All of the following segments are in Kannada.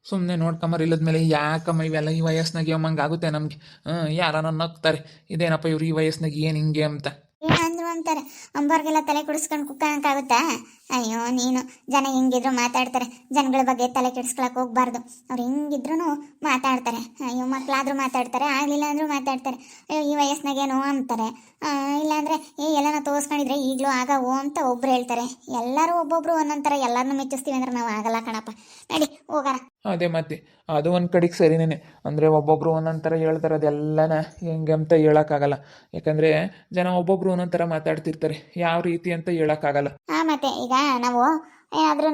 ಸುಮ್ಮನೆ ನೋಡ್ಕೊಂಬರ್ ಇಲ್ಲದ್ಮೇಲೆ ಯಾಕಮ್ಮ ಇವೆಲ್ಲ ಈ ವಯಸ್ಸಿನಾಗೆ ಅಮ್ಮಂಗೆ ಆಗುತ್ತೆ ನಮಗೆ. ಯಾರನ್ನ ನಗ್ತಾರೆ, ಇದೇನಪ್ಪ ಇವ್ರು ಈ ವಯಸ್ಸಿನಾಗ ಏನು ಹಿಂಗೆ ಅಂತ. ಅಂದ್ರು ಅಂತಾರೆ ಅಂಬೋರ್ಗೆಲ್ಲ ತಲೆ ಕುಡಿಸ್ಕೊಂಡು ಕುಕ್ಕಕ್ಕಾಗುತ್ತಾ? ಅಯ್ಯೋ ನೀನು, ಜನ ಹೆಂಗಿದ್ರು ಮಾತಾಡ್ತಾರೆ, ಜನಗಳ ಬಗ್ಗೆ ತಲೆ ಕೆಡಿಸ್ಕೊಳಕ್ ಹೋಗ್ಬಾರ್ದು. ಅವ್ರು ಹೆಂಗಿದ್ರು ಮಾತಾಡ್ತಾರೆ. ಅಯ್ಯೋ ಮಕ್ಕಳಾದ್ರೂ ಮಾತಾಡ್ತಾರೆ, ಆಗ್ಲಿಲ್ಲ ಅಂದ್ರೂ ಮಾತಾಡ್ತಾರೆ. ಅಯ್ಯೋ ಈ ವಯಸ್ಸಿನಾಗೇನೋ ಅಂತಾರೆ. ಇಲ್ಲಾಂದ್ರೆ ಎಲ್ಲನ ತೋರಿಸ್ಕೊಂಡಿದ್ರೆ ಈಗಲೂ ಆಗವೋ ಅಂತ ಒಬ್ರು ಹೇಳ್ತಾರೆ. ಎಲ್ಲರೂ ಒಬ್ಬೊಬ್ರು ಒಂದೊಂಥರ ಎಲ್ಲರನ್ನೂ ಮೆಚ್ಚಿಸ್ತೀವಿ ಅಂದ್ರೆ ನಾವು ಆಗಲ್ಲ ಕಣಪ್ಪ. ನಡಿ ಹೋಗಾರ. ಅದೇ ಮತ್ತೆ ಅದು ಒಂದು ಕಡೆಗೆ ಸರಿನೇ. ಅಂದರೆ ಒಬ್ಬೊಬ್ರು ಒಂದೊಂದು ಥರ ಹೇಳ್ತಾರೆ, ಅದೆಲ್ಲನ ಹೆಂಗೆ ಅಂತ ಹೇಳೋಕ್ಕಾಗಲ್ಲ. ಯಾಕಂದರೆ ಜನ ಒಬ್ಬೊಬ್ರು ಒಂದೊಂದು ಥರ ಮಾತಾಡ್ತಿರ್ತಾರೆ, ಯಾವ ರೀತಿ ಅಂತ ಹೇಳೋಕ್ಕಾಗಲ್ಲ. ಮತ್ತೆ ಈಗ ನಾವು ಏನಾದ್ರೂ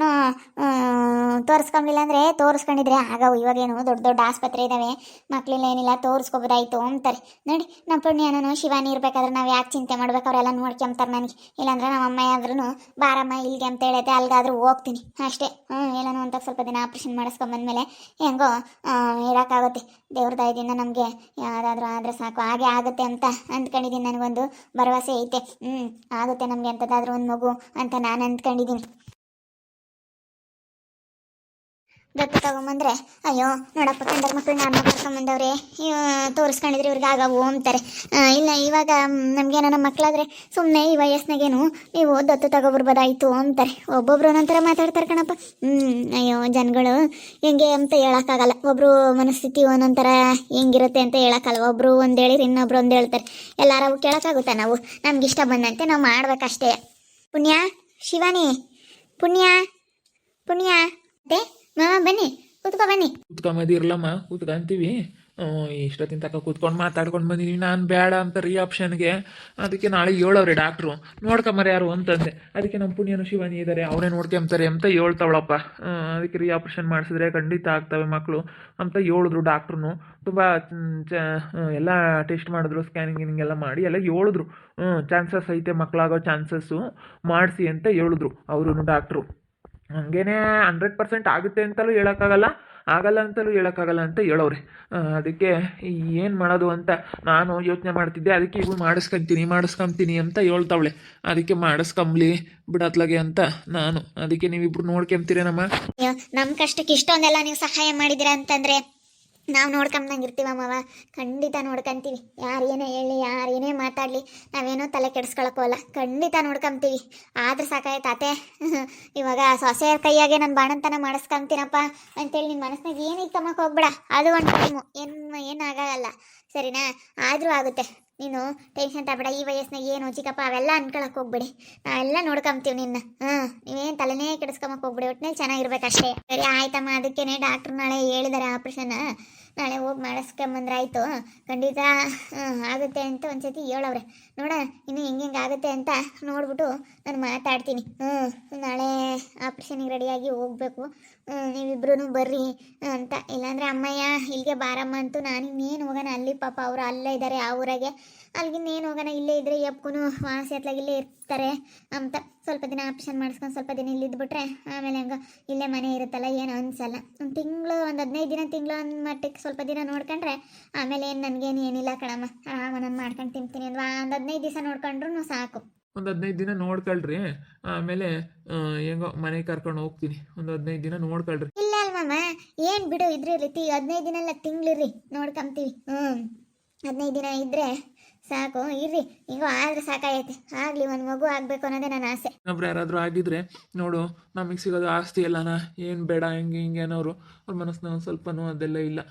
ತೋರಿಸ್ಕೊಂಬಿಲ್ಲ ಅಂದರೆ ತೋರಿಸ್ಕೊಂಡಿದ್ರೆ ಆಗವು. ಇವಾಗೇನು ದೊಡ್ಡ ದೊಡ್ಡ ಆಸ್ಪತ್ರೆ ಇದ್ದಾವೆ, ಮಕ್ಕಳಿಲ್ಲ ಏನಿಲ್ಲ ತೋರಿಸ್ಕೋಬೋದಾಯ್ತು ಅಂತಾರೆ. ನೋಡಿ ನಮ್ಮ ಪುಣ್ಯನೂ ಶಿವಾನಿ ಇರಬೇಕಾದ್ರೆ ನಾವು ಯಾಕೆ ಚಿಂತೆ ಮಾಡ್ಬೇಕು? ಅವರೆಲ್ಲ ನೋಡ್ಕೊಂತಾರೆ ನನಗೆ. ಇಲ್ಲಾಂದ್ರೆ ನಮ್ಮ ಅಮ್ಮ ಆದ್ರೂ ಬಾರಮ್ಮ ಇಲ್ಲಿಗೆ ಅಂತ ಹೇಳೈತೆ, ಅಲ್ಲಿಗಾದ್ರೂ ಹೋಗ್ತೀನಿ ಅಷ್ಟೇ. ಎಲ್ಲನೂ ಅಂತ ಸ್ವಲ್ಪ ದಿನ ಆಪ್ರೇಷನ್ ಮಾಡಿಸ್ಕೊಂಬಂದ್ಮೇಲೆ ಹೆಂಗೋ ಇರೋಕ್ಕಾಗುತ್ತೆ. ದೇವ್ರ ದಯದಿಂದ ನಮಗೆ ಯಾವುದಾದ್ರೂ ಆದರೆ ಸಾಕು, ಹಾಗೆ ಆಗುತ್ತೆ ಅಂತ ಅಂದ್ಕೊಂಡಿದ್ದೀನಿ. ನನಗೊಂದು ಭರವಸೆ ಐತೆ. ಆಗುತ್ತೆ ನಮಗೆ ಅಂಥದ್ದಾದ್ರೂ ಒಂದು ಮಗು ಅಂತ ನಾನು ಅಂದ್ಕೊಂಡಿದ್ದೀನಿ. ದತ್ತು ತಗೊಂಬಂದ್ರೆ ಅಯ್ಯೋ ನೋಡಪ್ಪ ಕಂಡರ್ ಮಕ್ಕಳನ್ನ ಅಮ್ಮ ಕರ್ಕೊಂಬಂದವ್ರೆ, ತೋರಿಸ್ಕೊಂಡಿದ್ರೆ ಇವ್ರಿಗೆ ಆಗವು ಅಂತಾರೆ. ಇಲ್ಲ ಇವಾಗ ನಮಗೇನೋ ನಮ್ಮ ಮಕ್ಕಳಾದ್ರೆ ಸುಮ್ಮನೆ ಈ ವಯಸ್ಸಿನಾಗೇನು ನೀವು ದತ್ತು ತಗೊಬರ್ಬೋದಾಯ್ತು ಅಂತಾರೆ. ಒಬ್ಬೊಬ್ರು ಒಂದೊಂಥರ ಮಾತಾಡ್ತಾರೆ ಕಣಪ್ಪ. ಅಯ್ಯೋ ಜನಗಳು ಹೆಂಗೆ ಅಂತ ಹೇಳೋಕ್ಕಾಗಲ್ಲ. ಒಬ್ಬರು ಮನಸ್ಥಿತಿ ಒಂದೊಂಥರ ಹೆಂಗಿರುತ್ತೆ ಅಂತ ಹೇಳೋಕ್ಕಲ್ಲ. ಒಬ್ಬರು ಒಂದು ಹೇಳಿರಿ ಇನ್ನೊಬ್ರು ಒಂದು ಹೇಳ್ತಾರೆ. ಎಲ್ಲರೂ ಕೇಳೋಕ್ಕಾಗುತ್ತಾ? ನಾವು ನಮ್ಗೆ ಇಷ್ಟ ಬಂದಂತೆ ನಾವು ಮಾಡ್ಬೇಕಷ್ಟೇ. ಪುಣ್ಯ, ಶಿವಾನಿ, ಪುಣ್ಯ ಪುಣ್ಯ ಅದೇ ಮಾಮ ಬನ್ನಿ, ಕೂತ್ಕೊ ಬನ್ನಿ. ಕೂತ್ಕೊಂಬದಿರ್ಲಮ್ಮ, ಕೂತ್ಕೊಂತೀವಿ. ಇಷ್ಟೊತ್ತಿನ ತಕ್ಕ ಕೂತ್ಕೊಂಡು ಮಾತಾಡ್ಕೊಂಡು ಬಂದಿದ್ದೀವಿ. ನಾನು ಬೇಡ ಅಂತ ಆಪ್ಷನ್ಗೆ. ಅದಕ್ಕೆ ನಾಳೆ ಹೇಳವ್ರೆ ಡಾಕ್ಟ್ರು, ನೋಡ್ಕೊಂಬರ ಯಾರು ಅಂತಂದೆ. ಅದಕ್ಕೆ ನಮ್ಮ ಪುಣ್ಯನು ಶಿವಾನಿ ಇದ್ದಾರೆ, ಅವರೇ ನೋಡ್ಕೊಂತಾರೆ ಅಂತ ಹೇಳ್ತಾವಳಪ್ಪ. ಅದಕ್ಕೆ ಆಪ್ರೇಷನ್ ಮಾಡಿಸಿದ್ರೆ ಖಂಡಿತ ಆಗ್ತವೆ ಮಕ್ಕಳು ಅಂತ ಹೇಳಿದ್ರು ಡಾಕ್ಟ್ರು. ತುಂಬ ಎಲ್ಲ ಟೆಸ್ಟ್ ಮಾಡಿದ್ರು, ಸ್ಕ್ಯಾನಿಂಗ್ ಗಿನಿಂಗ್ ಎಲ್ಲ ಮಾಡಿ ಎಲ್ಲ ಹೇಳಿದ್ರು. ಚಾನ್ಸಸ್ ಐತೆ, ಮಕ್ಕಳಾಗೋ ಚಾನ್ಸಸ್ಸು ಮಾಡಿಸಿ ಅಂತ ಹೇಳಿದ್ರು ಅವರು ಡಾಕ್ಟ್ರು. ಹಂಗೇನೆ 100% ಆಗುತ್ತೆ ಅಂತಲೂ ಹೇಳೋಕ್ಕಾಗಲ್ಲ, ಆಗಲ್ಲ ಅಂತಲೂ ಹೇಳೋಕ್ಕಾಗಲ್ಲ ಅಂತ ಹೇಳೋರೆ. ಅದಕ್ಕೆ ಏನು ಮಾಡೋದು ಅಂತ ನಾನು ಯೋಚನೆ ಮಾಡ್ತಿದ್ದೆ. ಅದಕ್ಕೆ ಇವು ಮಾಡಿಸ್ಕೊಂತೀನಿ ಅಂತ ಹೇಳ್ತಾವಳೆ. ಅದಕ್ಕೆ ಮಾಡಿಸ್ಕೊಂಬ್ಲಿ ಬಿಡತ್ಲಾಗೆ ಅಂತ ನಾನು. ಅದಕ್ಕೆ ನೀವಿಬ್ರು ನೋಡ್ಕೊಂತೀರೇನಮ್ಮ? ನಮ್ಮ ಕಷ್ಟಕ್ಕೆ ಇಷ್ಟೊಂದೆಲ್ಲ ನೀವು ಸಹಾಯ ಮಾಡಿದ್ದೀರಾ ಅಂತಂದರೆ ನಾವು ನೋಡ್ಕೊಂಬಂಗಿರ್ತೀವಮ್ಮವ. ಖಂಡಿತ ನೋಡ್ಕೊಂತೀವಿ. ಯಾರು ಏನೇ ಹೇಳಿ, ಯಾರು ಏನೇ ಮಾತಾಡಲಿ, ನಾವೇನೋ ತಲೆ ಕೆಡಿಸ್ಕೊಳಕ್ಕೋಲ್ಲ. ಖಂಡಿತ ನೋಡ್ಕೊಂತೀವಿ. ಆದ್ರೆ ಸಾಕಾಯ್ತು ಅತ್ತೆ. ಇವಾಗ ಸೊಸೆಯರ ಕೈಯಾಗೆ ನಾನು ಬಾಣಂತನ ಮಾಡಿಸ್ಕೊಂತೀನಪ್ಪ ಅಂತೇಳಿ ನಿನ್ನ ಮನಸ್ಸಿನಾಗ ಏನಿತ್ತಮ್ಮಕ್ಕೆ ಹೋಗ್ಬೇಡ. ಅದು ಒಂದು ಟೈಮು ಏನಾಗಲ್ಲ, ಸರಿನಾ? ಆದರೂ ಆಗುತ್ತೆ. ನೀನು ಟೆನ್ಷನ್ ತಗಬೇಡ. ಈ ವಯಸ್ಸಿನಾಗ ಏನು ಚಿಕ್ಕಪ್ಪ ಅವೆಲ್ಲ ಅನ್ಕೊಳಕ್ಕೆ ಹೋಗ್ಬಿಡಿ. ನಾವೆಲ್ಲ ನೋಡ್ಕೊಂತೀವಿ ನಿನ್ನ. ನೀವೇನು ತಲೆನೇ ಕೆಡಿಸ್ಕೊಂಬಕ್ಕೆ ಹೋಗ್ಬಿಡಿ. ಒಟ್ಟಿನಲ್ಲಿ ಚೆನ್ನಾಗಿರ್ಬೇಕಷ್ಟೇ. ಸರಿ ಆಯ್ತಮ್ಮ. ಅದಕ್ಕೇನೆ ಡಾಕ್ಟ್ರು ನಾಳೆ ಹೇಳಿದ್ದಾರೆ ಆಪ್ರೇಷನ್. ನಾಳೆ ಹೋಗಿ ಮಾಡಿಸ್ಕೊಂಬಂದ್ರಾಯ್ತು. ಖಂಡಿತ ಆಗುತ್ತೆ ಅಂತ ಒಂದ್ಸತಿ ಹೇಳವ್ರೆ. ನೋಡ ಇನ್ನು ಹೆಂಗೆ ಆಗುತ್ತೆ ಅಂತ ನೋಡ್ಬಿಟ್ಟು ನಾನು ಮಾತಾಡ್ತೀನಿ. ನಾಳೆ ಆಪ್ರೇಷನಿಗೆ ರೆಡಿಯಾಗಿ ಹೋಗ್ಬೇಕು. ನೀವಿಬ್ರು ಬರ್ರಿ ಅಂತ. ಇಲ್ಲಾಂದರೆ ಅಮ್ಮಯ್ಯ ಇಲ್ಲಿಗೆ ಬಾರಮ್ಮ ಅಂತೂ ನಾನು ಇನ್ನೇನು ಹೋಗೋಣ. ಅಲ್ಲಿ ಪಾಪ ಅವರು ಅಲ್ಲೇ ಇದ್ದಾರೆ ಆ ಊರಾಗೆ. ಅಲ್ಲಿಗಿನ್ನೇನು ಹೋಗೋಣ, ಇಲ್ಲೇ ಇದ್ದರೆ ಎಪ್ಪೂ ವಾಸಿ ಹತ್ಲಾಗ ಇಲ್ಲೇ ಇರ್ತಾರೆ ಅಂತ. ಸ್ವಲ್ಪ ದಿನ ಆಪ್ರೇಷನ್ ಮಾಡಿಸ್ಕೊಂಡು ಸ್ವಲ್ಪ ದಿನ ಇಲ್ಲಿದ್ಬಿಟ್ರೆ ಆಮೇಲೆ ಹಂಗೆ ಇಲ್ಲೇ ಮನೆ ಇರುತ್ತಲ್ಲ, ಏನು ಅನಿಸಲ್ಲ. ಒಂದು ತಿಂಗಳು, ಒಂದು 15 ದಿನ, ತಿಂಗಳು ಒಂದು ಮಟ್ಟಕ್ಕೆ ಸ್ವಲ್ಪ ದಿನ ನೋಡ್ಕೊಂಡ್ರೆ ಆಮೇಲೆ ಏನು ನನಗೇನು ಏನಿಲ್ಲ ಕಣಮ್ಮ. ನಾನು ಮಾಡ್ಕೊಂಡು ತಿಂತೀನಿ. ಒಂದು 15 ದಿವಸ ನೋಡ್ಕೊಂಡ್ರು ಸಾಕು. ಒಂದು 15 ದಿನ ನೋಡ್ಕೊಳ್ರಿ, ಆಮೇಲೆ ಹೆಂಗೋ ಮನೆಗೆ ಕರ್ಕೊಂಡು ಹೋಗ್ತೀನಿ. ಒಂದು 15 ದಿನ ನೋಡ್ಕೊಳ್ರಿ. ಇಲ್ಲ ಅಲ್ವಮ್ಮ, ಏನು ಬಿಡು ಇದ್ರಿ 15 ದಿನ ಎಲ್ಲ ತಿಂಗಳಿರ್ರಿ, ನೋಡ್ಕೊಂತೀವಿ. 15 ದಿನ ಇದ್ದರೆ ಸಾಕು. ಇರ್ರಿ, ಹಿಂಗೋ ಆದ್ರೆ ಸಾಕಾಗೈತೆ. ಆಗಲಿ, ಒಂದು ಮಗು ಆಗಬೇಕು ಅನ್ನೋದೇ ನನ್ನ ಆಸೆ. ಇನ್ನೊಬ್ರು ಯಾರಾದರೂ ಆಗಿದ್ರೆ ನೋಡು, ನಮಗೆ ಸಿಗೋದು ಆಸ್ತಿ ಎಲ್ಲನ ಏನು ಬೇಡ ಹಿಂಗೆ ಅನ್ನೋರು ಅವ್ರ ಮನಸ್ಸಿನ ಒಂದು ಸ್ವಲ್ಪನೂ ಅದೆಲ್ಲ ಇಲ್ಲ.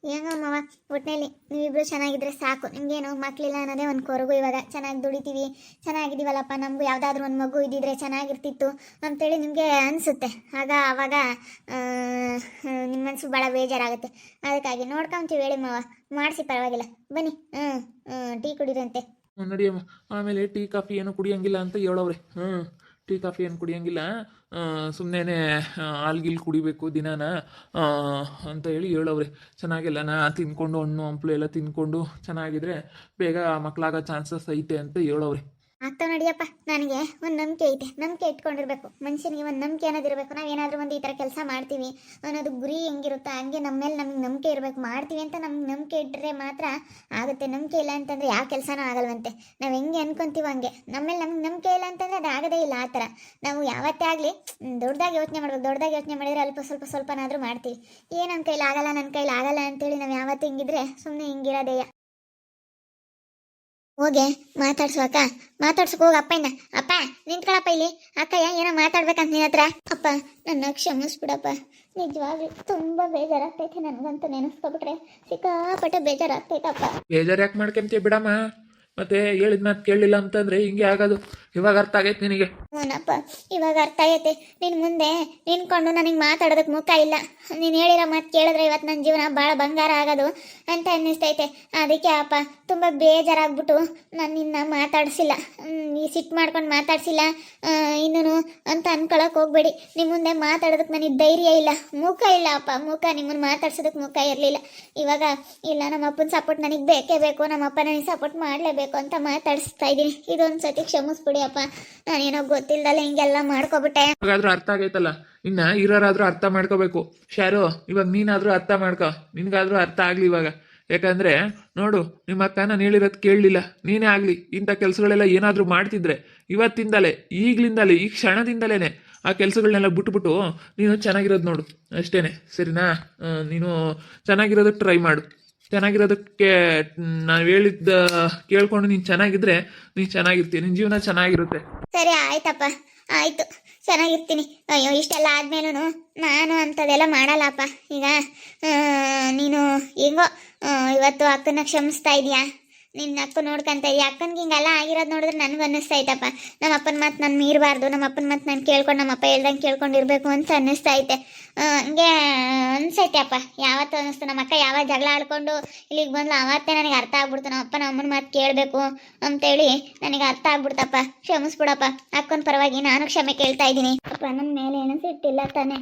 ಹೆಂಗಮ್ಮವ, ಒಟ್ಟಿನಲ್ಲಿ ನೀವಿಬ್ರು ಚೆನ್ನಾಗಿದ್ರೆ ಸಾಕು. ನಿಮಗೇನು ಮಕ್ಕಳಿಲ್ಲ ಅನ್ನೋದೇ ಒಂದು ಕೊರಗು. ಇವಾಗ ಚೆನ್ನಾಗಿ ದುಡಿತೀವಿ, ಚೆನ್ನಾಗಿದ್ದೀವಲ್ಲಪ್ಪ, ನಮಗೂ ಯಾವುದಾದ್ರೂ ಒಂದು ಮಗು ಇದ್ದಿದ್ರೆ ಚೆನ್ನಾಗಿರ್ತಿತ್ತು ಅಂತೇಳಿ ನಿಮಗೆ ಅನಿಸುತ್ತೆ. ಆವಾಗ ನಿಮ್ಮ ಮನಸ್ಸು ಭಾಳ ಬೇಜಾರಾಗುತ್ತೆ. ಅದಕ್ಕಾಗಿ ನೋಡ್ಕೊಂತೀವಿ. ಹೇಳಿ ಮಾವ, ಮಾಡಿಸಿ, ಪರವಾಗಿಲ್ಲ. ಬನ್ನಿ, ಟೀ ಕುಡಿರಂತೆ. ನಡಿಯಮ್ಮ. ಆಮೇಲೆ ಟೀ ಕಾಫಿ ಏನು ಕುಡಿಯೋಂಗಿಲ್ಲ ಅಂತ ಹೇಳವ್ರೆ. ಟೀ ಕಾಫಿ ಏನು ಕುಡಿಯೋಂಗಿಲ್ಲ, ಸುಮ್ಮನೆ ಹಾಲ್ಗಿಲ್ ಕುಡಿಬೇಕು ದಿನಾನ ಅಂತ ಹೇಳವ್ರೆ. ಚೆನ್ನಾಗೆಲ್ಲ ತಿಂದ್ಕೊಂಡು ಹಣ್ಣು ಹಂಪಲು ಎಲ್ಲ ತಿಂದ್ಕೊಂಡು ಚೆನ್ನಾಗಿದ್ರೆ ಬೇಗ ಮಕ್ಕಳಾಗೋ ಚಾನ್ಸಸ್ ಐತೆ ಅಂತ ಹೇಳವ್ರೆ. ಆಗ್ತಾವ ನಡಿಯಪ್ಪ. ನನಗೆ ಒಂದು ನಂಬಿಕೆ ಐತೆ, ನಂಬಿಕೆ ಇಟ್ಕೊಂಡಿರ್ಬೇಕು. ಮನುಷ್ಯನಿಗೆ ಒಂದು ನಂಬಿಕೆ ಅನ್ನೋದಿರಬೇಕು. ನಾವೇನಾದರೂ ಒಂದು ಈ ಥರ ಕೆಲಸ ಮಾಡ್ತೀವಿ ಅನ್ನೋದು ಗುರಿ ಹೆಂಗಿರುತ್ತೋ ಹಂಗೆ ನಮ್ಮ ಮೇಲೆ ನಮಗೆ ನಂಬಿಕೆ ಇರಬೇಕು. ಮಾಡ್ತೀವಿ ಅಂತ ನಮ್ಗೆ ನಂಬಿಕೆ ಇಟ್ಟರೆ ಮಾತ್ರ ಆಗುತ್ತೆ. ನಂಬಿಕೆ ಇಲ್ಲ ಅಂತಂದರೆ ಯಾವ ಕೆಲಸನೂ ಆಗಲ್ವಂತೆ. ನಾವು ಹೆಂಗೆ ಅನ್ಕೊಂತೀವೋ ಹಂಗೆ. ನಮ್ಮ ಮೇಲೆ ನಮ್ಗೆ ನಂಬಿಕೆ ಇಲ್ಲ ಅಂತಂದರೆ ಅದು ಆಗೋದೇ ಇಲ್ಲ. ಆ ಥರ ನಾವು ಯಾವತ್ತೇ ಆಗಲಿ ದೊಡ್ಡದಾಗಿ ಯೋಚನೆ ಮಾಡಬೇಕು. ದೊಡ್ಡದಾಗಿ ಯೋಚನೆ ಮಾಡಿದರೆ ಅಲ್ಪ ಸ್ವಲ್ಪನಾದರೂ ಮಾಡ್ತೀವಿ. ಏನು ನನ್ನ ಕೈಲಿ ಆಗಲ್ಲ, ನನ್ನ ಕೈಲಿ ಆಗಲ್ಲ ಅಂತೇಳಿ ನಾವು ಯಾವತ್ತೂ ಹಿಂಗಿದ್ರೆ ಸುಮ್ಮನೆ ಹಿಂಗಿರೋದೇಯ. ಹೋಗೆ ಮಾತಾಡ್ಸು ಅಕ್ಕ, ಮಾತಾಡ್ಸಕ್ ಹೋಗ ಅಪ್ಪಯ್ಯನ. ಅಪ್ಪ ನಿಂತ್ಕೊಳಪ್ಪ ಇಲ್ಲಿ. ಅಕ್ಕಯ್ಯ ಏನೋ ಮಾತಾಡ್ಬೇಕಂತ ನಿನ್ನ ಹತ್ರ. ಅಪ್ಪ ನನ್ನ ಕ್ಷಮಿಸ್ಬಿಡಪ್ಪ, ನಿಜವಾಗ್ಲೂ ತುಂಬ ಬೇಜಾರಾಗ್ತೈತೆ. ನನಗಂತೂ ನೆನೆಸ್ಕೊಬಿಟ್ರೆ ಸಿಕ್ಕಾಪಟ್ಟೆ ಬೇಜಾರಾಗ್ತೈತಪ್ಪ. ಬೇಜಾರು ಯಾಕೆ ಮಾಡ್ಕೊಂತೀಯ ಬಿಡಮ್ಮ. ಮತ್ತೆ ಹೇಳಿದ ಮಾತು ಕೇಳಲಿಲ್ಲ ಅಂತಂದ್ರೆ ಹಿಂಗೆ ಆಗೋದು. ಇವಾಗ ಅರ್ಥ ಆಗೈತೆ ನಿನಗೆ? ಹ್ಞೂನಪ್ಪ, ಇವಾಗ ಅರ್ಥ ಆಗೈತೆ. ನಿನ್ನ ಮುಂದೆ ನಿಂತ್ಕೊಂಡು ನನಗೆ ಮಾತಾಡೋದಕ್ಕೆ ಮುಖ ಇಲ್ಲ. ನೀನು ಹೇಳಿರೋ ಮಾತು ಕೇಳಿದ್ರೆ ಇವತ್ತು ನನ್ನ ಜೀವನ ಭಾಳ ಬಂಗಾರ ಆಗೋದು ಅಂತ ಅನ್ನಿಸ್ತೈತೆ. ಅದಕ್ಕೆ ಅಪ್ಪ ತುಂಬ ಬೇಜಾರಾಗ್ಬಿಟ್ಟು ನಾನು ನಿನ್ನ ಮಾತಾಡಿಸಿಲ್ಲ, ಈ ಸಿಟ್ಟು ಮಾಡ್ಕೊಂಡು ಮಾತಾಡಿಸಿಲ್ಲ ಇನ್ನೂ ಅಂತ ಅನ್ಕೊಳಕ್ಕೆ ಹೋಗ್ಬೇಡಿ. ನಿಮ್ಮ ಮುಂದೆ ಮಾತಾಡೋದಕ್ಕೆ ನನಗೆ ಧೈರ್ಯ ಇಲ್ಲ, ಮುಖ ಇಲ್ಲ ಅಪ್ಪ. ಮುಖ ನಿಮ್ಮನ್ನು ಮಾತಾಡ್ಸೋದಕ್ಕೆ ಮುಖ ಇರಲಿಲ್ಲ. ಇವಾಗ ಇಲ್ಲ, ನಮ್ಮ ಅಪ್ಪನ ಸಪೋರ್ಟ್ ನನಗೆ ಬೇಕೇ ಬೇಕು, ನಮ್ಮಪ್ಪ ನನಗೆ ಸಪೋರ್ಟ್ ಮಾಡಲೇಬೇಕು ಅಂತ ಮಾತಾಡಿಸ್ತಾ ಇದ್ದೀನಿ. ಇದೊಂದು ಸತಿ ಕ್ಷಮಿಸ್ಬಿಡಿ ಅಪ್ಪ. ನಾನೇನೋ ಗೊತ್ತಿಲ್ದಲ್ಲ ಹಿಂಗೆಲ್ಲ ಮಾಡ್ಕೊಬಿಟ್ಟೆ. ಇವಾಗಾದ್ರೂ ಅರ್ಥ ಆಗೈತಲ್ಲ, ಇನ್ನ ಇರೋರಾದ್ರೂ ಅರ್ಥ ಮಾಡ್ಕೋಬೇಕು. ಶಾರು, ಇವಾಗ ನೀನಾದ್ರೂ ಅರ್ಥ ಮಾಡ್ಕೊ, ನಿನ್ಗಾದ್ರೂ ಅರ್ಥ ಆಗ್ಲಿ ಇವಾಗ. ಯಾಕಂದ್ರೆ ನೋಡು, ನಿಮ್ಮ ಅಕ್ಕ ನಾನು ಹೇಳಿರೋದು ಕೇಳಲಿಲ್ಲ. ನೀನೇ ಆಗ್ಲಿ ಇಂಥ ಕೆಲಸಗಳೆಲ್ಲ ಏನಾದರೂ ಮಾಡ್ತಿದ್ರೆ ಇವತ್ತಿಂದಲೇ, ಈಗ್ಲಿಂದಲೇ, ಈ ಕ್ಷಣದಿಂದಲೇ ಆ ಕೆಲಸಗಳನ್ನೆಲ್ಲ ಬಿಟ್ಬಿಟ್ಟು ನೀನು ಚೆನ್ನಾಗಿರೋದು ನೋಡು ಅಷ್ಟೇನೆ, ಸರಿನಾ? ನೀನು ಚೆನ್ನಾಗಿರೋದಕ್ಕೆ ಟ್ರೈ ಮಾಡು. ಚೆನ್ನಾಗಿರೋದಕ್ಕೆ ನಾವು ಹೇಳಿದ್ದ ಕೇಳ್ಕೊಂಡು ನೀನು ಚೆನ್ನಾಗಿದ್ರೆ ನೀನು ಚೆನ್ನಾಗಿರ್ತೀಯ, ನಿನ್ನ ಜೀವನ ಚೆನ್ನಾಗಿರುತ್ತೆ. ಸರಿ ಆಯ್ತಪ್ಪ, ಆಯಿತು, ಚೆನ್ನಾಗಿರ್ತೀನಿ. ಅಯ್ಯೋ ಇಷ್ಟೆಲ್ಲ ಆದ್ಮೇಲೂ ನಾನು ಅಂಥದ್ದೆಲ್ಲ ಮಾಡಲ್ಲಪ್ಪ. ಈಗ ನೀನು ಹೆಂಗೋ ಇವತ್ತು ಅಕ್ಕನ ಕ್ಷಮಿಸ್ತಾ ಇದೀಯಾ, ನಿನ್ನ ಅಕ್ಕ ನೋಡ್ಕೊಂತ ಇದೀಯ. ಅಕ್ಕನಿಗೆ ಹಿಂಗೆಲ್ಲ ಆಗಿರೋದು ನೋಡಿದ್ರೆ ನನಗೂ ಅನ್ನಿಸ್ತಾ ಐತಪ್ಪ, ನಮ್ಮ ಅಪ್ಪನ ಮಾತು ನಾನು ಮೀರಬಾರ್ದು, ನಮ್ಮ ಅಪ್ಪನ ಮಾತು ನಾನು ಕೇಳ್ಕೊಂಡು ನಮ್ಮಪ್ಪ ಹೇಳ್ದಂಗೆ ಕೇಳ್ಕೊಂಡಿರ್ಬೇಕು ಅಂತ ಅನ್ನಿಸ್ತಾ ಐತೆ. ಹಂಗೆ ಅನ್ಸೈತೆ ಅಪ್ಪ. ಯಾವತ್ತು ಅನ್ನಿಸ್ತು ನಮ್ಮ ಅಕ್ಕ ಯಾವಾಗ ಜಗಳ ಆಡ್ಕೊಂಡು ಇಲ್ಲಿಗೆ ಬಂದ್ಲು ಅವತ್ತೇ ನನಗೆ ಅರ್ಥ ಆಗ್ಬಿಡ್ತು ನಮ್ಮ ಅಪ್ಪ ನಮ್ಮ ಅಮ್ಮನ ಮಾತು ಕೇಳಬೇಕು ಅಂತೇಳಿ ನನಗೆ ಅರ್ಥ ಆಗ್ಬಿಡ್ತಪ್ಪ. ಕ್ಷಮಿಸ್ಬಿಡಪ್ಪ, ಅಕ್ಕನ ಪರವಾಗಿ ನಾನು ಕ್ಷಮೆ ಕೇಳ್ತಾ ಇದ್ದೀನಿ. ಅಪ್ಪ ನನ್ನ ಮೇಲೆ ಏನೂ ಸಿಟ್ಟಿಲ್ಲ ತಾನೆ?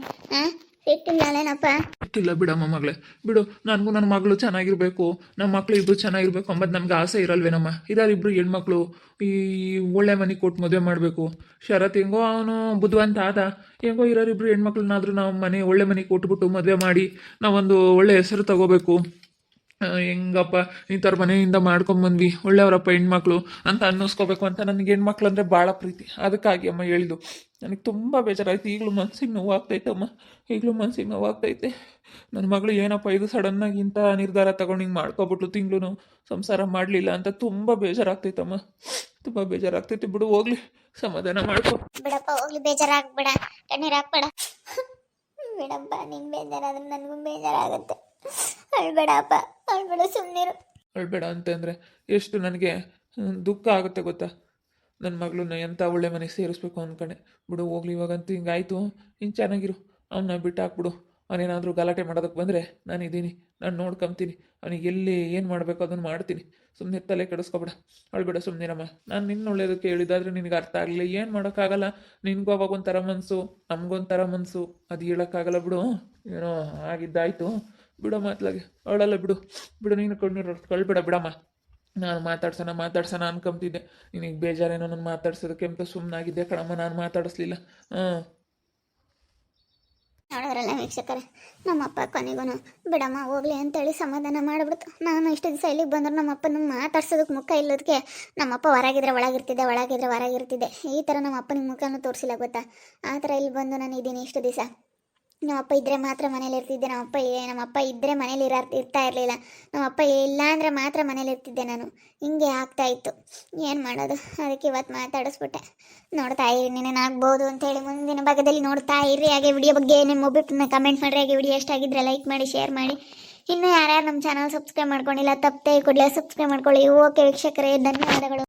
ಸಿಟ್ಟಿಲ್ಲನೇನಪ್ಪ? ಸಿಟ್ಟಿಲ್ಲ ಬಿಡಮ್ಮ ಮಗಳೇ, ಬಿಡು. ನನಗೂ ನನ್ನ ಮಗಳು ಚೆನ್ನಾಗಿರ್ಬೇಕು, ನಮ್ಮ ಮಕ್ಳು ಇಬ್ರು ಚೆನ್ನಾಗಿರ್ಬೇಕು ಅಂಬದು ನಮ್ಗೆ ಆಸೆ ಇರಲ್ವೇನಮ್ಮ? ಇದಾರಿಬ್ರು ಹೆಣ್ಮಕ್ಳು, ಈ ಒಳ್ಳೆ ಮನೆ ಕೊಟ್ಟು ಮದುವೆ ಮಾಡಬೇಕು. ಶರತ್ ಹೆಂಗೋ ಅವನು ಬುದ್ಧಿವಂತ ಆದ, ಹೆಂಗೋ ಇರೋರಿಬ್ರು ಹೆಣ್ಮಕ್ಳನ್ನಾದ್ರೂ ನಾವು ಒಳ್ಳೆ ಮನೆ ಕೊಟ್ಬಿಟ್ಟು ಮದುವೆ ಮಾಡಿ ನಾವೊಂದು ಒಳ್ಳೆ ಹೆಸರು ತಗೋಬೇಕು. ಹೆಂಗಪ್ಪ ಇಂಥವ್ರ ಮನೆಯಿಂದ ಮಾಡ್ಕೊಂಬಂದ್ವಿ, ಒಳ್ಳೆಯವರಪ್ಪ ಹೆಣ್ಮಕ್ಳು ಅಂತ ಅನ್ನಿಸ್ಕೋಬೇಕು ಅಂತ ನನಗೆ ಹೆಣ್ಮಕ್ಳು ಅಂದರೆ ಭಾಳ ಪ್ರೀತಿ. ಅದಕ್ಕಾಗಿ ಅಮ್ಮ ಹೇಳಿದ್ದು. ನನಗೆ ತುಂಬ ಬೇಜಾರಾಯ್ತು. ಈಗಲೂ ಮನ್ಸಿಗೆ ನೋವಾಗ್ತೈತೆ ಅಮ್ಮ, ಈಗಲೂ ಮನ್ಸಿಗೆ ನೋವಾಗ್ತೈತೆ. ನನ್ನ ಮಗಳು ಏನಪ್ಪ ಇದು ಸಡನ್ನಾಗಿ ಇಂಥ ನಿರ್ಧಾರ ತಗೊಂಡು ಹಿಂಗೆ ಮಾಡ್ಕೊಬಿಟ್ಲು, ತಿಂಗಳು ಸಂಸಾರ ಮಾಡಲಿಲ್ಲ ಅಂತ ತುಂಬ ಬೇಜಾರಾಗ್ತೈತಮ್ಮ, ತುಂಬ ಬೇಜಾರಾಗ್ತೈತೆ. ಬಿಡು, ಹೋಗ್ಲಿ, ಸಮಾಧಾನ ಮಾಡ್ಕೊ. ಬಿಡಪ್ಪ, ಹೋಗ್ಲಿ, ಬೇಜಾರಾಗ್ಬೇಡ, ಕಣ್ಣೀರು ಹಾಕ್ಬೇಡ. ಬಿಡಪ್ಪ, ನಿಂಗೆ ಬೇಜಾರಾದ್ರೆ ನನಗೂ ಬೇಜಾರಾಗುತ್ತೆ. ಅಳ್ಬೇಡಪ್ಪ, ಅಳ್ಬೇಡ, ಸುಮ್ಮನಿರು. ಅಳ್ಬೇಡ ಅಂತಂದರೆ ಎಷ್ಟು ನನಗೆ ದುಃಖ ಆಗುತ್ತೆ ಗೊತ್ತಾ? ನನ್ನ ಮಗಳನ್ನ ಎಂಥ ಒಳ್ಳೆ ಮನೆಗೆ ಸೇರಿಸ್ಬೇಕು ಅಂದ್ಕೊಂಡೆ. ಬಿಡು, ಹೋಗ್ಲಿ, ಇವಾಗಂತೂ ಹಿಂಗಾಯ್ತು. ಇನ್ನು ಚೆನ್ನಾಗಿರು, ಅವನ್ನ ಬಿಟ್ಟು ಹಾಕ್ಬಿಡು. ಅವನೇನಾದರೂ ಗಲಾಟೆ ಮಾಡೋದಕ್ಕೆ ಬಂದರೆ ನಾನಿದ್ದೀನಿ, ನಾನು ನೋಡ್ಕೊಂತೀನಿ. ಅವನಿಗೆ ಎಲ್ಲಿ ಏನು ಮಾಡಬೇಕು ಅದನ್ನು ಮಾಡ್ತೀನಿ. ಸುಮ್ಮನೆ ತಲೆ ಕೆಡಿಸ್ಕೊಬೇಡ, ಅಳ್ಬೇಡ, ಸುಮ್ಮನಿರಮ್ಮ. ನಾನು ನಿನ್ನ ಒಳ್ಳೇದಕ್ಕೆ ಹೇಳಿದಾದ್ರೆ ನಿನಗೆ ಅರ್ಥ ಆಗಲಿಲ್ಲ, ಏನು ಮಾಡೋಕ್ಕಾಗಲ್ಲ. ನಿನಗೂ ಅವಾಗ ಒಂಥರ ಮನಸ್ಸು, ನಮಗೊಂಥರ ಮನಸ್ಸು, ಅದು ಹೇಳೋಕ್ಕಾಗಲ್ಲ. ಬಿಡು, ಏನೋ ಆಗಿದ್ದಾಯ್ತು, ಬಿಡೋ ಮಾತ್ಲಾಗೆ ಅವಳಲ್ಲ. ಬಿಡು ಬಿಡು, ನೀನು ಕಳ್ಬೇಡ ಬಿಡಮ್ಮ. ನಾನು ಮಾತಾಡ್ಸೋಣ ಅನ್ಕೊಂತಿದ್ದೆ. ನಿನಗೆ ಬೇಜಾರೇನೋ ನಾನು ಮಾತಾಡ್ಸೋದಕ್ಕೆ ಅಂತ ಸುಮ್ಮನಾಗಿದ್ದೆ ಕಣಮ್ಮ, ನಾನು ಮಾತಾಡಿಸ್ಲಿಲ್ಲ. ನೋಡೋರಲ್ಲ ವೀಕ್ಷಕರೇ, ನಮ್ಮಪ್ಪ ಕೊನೆಗೂ ಬಿಡಮ್ಮ ಹೋಗ್ಲಿ ಅಂತೇಳಿ ಸಮಾಧಾನ ಮಾಡಿಬಿಡ್ತು. ನಾನು ಇಷ್ಟು ದಿವಸ ಇಲ್ಲಿಗೆ ಬಂದ್ರೆ ನಮ್ಮಪ್ಪನ ಮಾತಾಡ್ಸೋದಕ್ಕೆ ಮುಖ ಇಲ್ಲದಕ್ಕೆ ನಮ್ಮಪ್ಪ ಹೊರಗಿದ್ರೆ ಒಳಗಿರ್ತಿದ್ದೆ, ಒಳಗಿದ್ರೆ ಹೊರಗಿರ್ತಿದ್ದೆ. ಈ ಥರ ನಮ್ಮ ಅಪ್ಪನಿಗೆ ಮುಖನೂ ತೋರಿಸಿಲ್ಲ ಗೊತ್ತಾ? ಆ ಥರ ಇಲ್ಲಿ ಬಂದು ನಾನು ಇದ್ದೀನಿ ಇಷ್ಟು ದಿವಸ. ನಮ್ಮಪ್ಪ ಇದ್ದರೆ ಮಾತ್ರ ಮನೇಲಿ ಇರ್ತಿದ್ದೆ. ನಮ್ಮಪ್ಪ ಇದ್ದರೆ ಮನೇಲಿ ಇರ್ತಾ ಇರಲಿಲ್ಲ. ನಮ್ಮಪ್ಪ ಇಲ್ಲ ಅಂದರೆ ಮಾತ್ರ ಮನೇಲಿ ಇರ್ತಿದ್ದೆ ನಾನು. ಹಿಂಗೆ ಆಗ್ತಾ ಇತ್ತು, ಏನು ಮಾಡೋದು? ಅದಕ್ಕೆ ಇವತ್ತು ಮಾತಾಡಿಸ್ಬಿಟ್ಟೆ. ನೋಡ್ತಾ ಇರಿ, ನೀನೇನಾಗ್ಬೋದು ಅಂತೇಳಿ ಮುಂದಿನ ಭಾಗದಲ್ಲಿ ನೋಡ್ತಾ ಇರ್ರಿ. ಹಾಗೆ ವಿಡಿಯೋ ಬಗ್ಗೆ ನಿಮ್ಮ ಒಬ್ಬರನ್ನ ಕಮೆಂಟ್ ಮಾಡಿರಿ. ಹಾಗೆ ವಿಡಿಯೋ ಎಷ್ಟಾಗಿದ್ದರೆ ಲೈಕ್ ಮಾಡಿ, ಶೇರ್ ಮಾಡಿ. ಇನ್ನೂ ಯಾರ್ಯಾರು ನಮ್ಮ ಚಾನಲ್ ಸಬ್ಸ್ಕ್ರೈಬ್ ಮಾಡ್ಕೊಂಡಿಲ್ಲ ತಪ್ಪದೆ ಕೂಡಲೇ ಸಬ್ಸ್ಕ್ರೈಬ್ ಮಾಡ್ಕೊಳ್ಳಿ. ಓಕೆ ವೀಕ್ಷಕರೇ, ಧನ್ಯವಾದಗಳು.